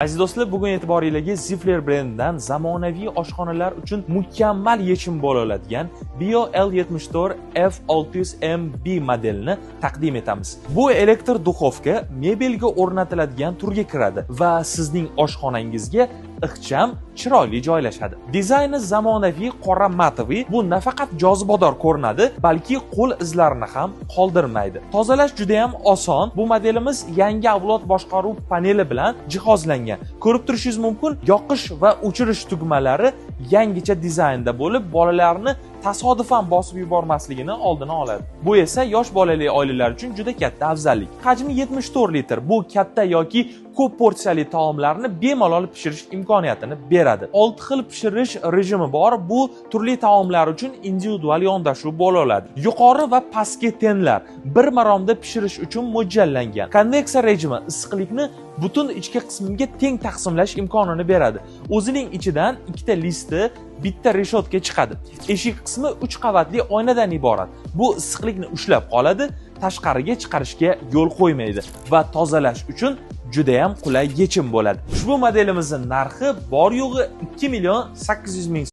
Aziz do'stlar, bugun e'tiboringizga Zifler brendidan zamonaviy oshxonalar uchun mukammal yechim bo'la oladigan Bio L74 F600MB modelini taqdim etamiz. Bu elektr duxovka mebelga o'rnatiladigan turga kiradi va sizning oshxonangizga ixcham, chiroyli joylashadi. Dizayni zamonaviy qora matoviy, bu nafaqat jozibador ko'rinadi, balki qo'l izlarini ham qoldirmaydi. Tozalash juda ham oson. Bu modelimiz yangi avlod boshqaruv paneli bilan jihozlangan. Ko'rib turishingiz mumkin, yoqish va o'chirish tugmalari yangicha dizaynda bo'lib, bolalarni tasodifan bosib yubormasligini oldini oladi. Bu esa yosh bolali oilalar uchun juda katta afzallik. Hajmi 74 litr. Bu katta yoki ko'p porsiyali taomlarni bemalol pishirish imkoniyatini beradi. 6 xil pishirish rejimi bor. Bu turli taomlar uchun individual yondashuv bo'la oladi. Yuqori va pastki tenlar bir maromda pishirish uchun mo'ljallangan. Konveksiya rejimi issiqlikni butun ichki qismiga teng taqsimlash imkonini beradi. O'zining ichidan ikkita listi, bitta reshotka chiqadi. Eshik qismi 3 qavatli oynadan iborat. Bu issiqlikni ushlab qoladi, tashqariga chiqarishga yo'l qo'ymaydi va tozalash uchun juda ham qulay yechim bo'ladi. Ushbu modelimizning narxi bor yo'g'i 2 800 000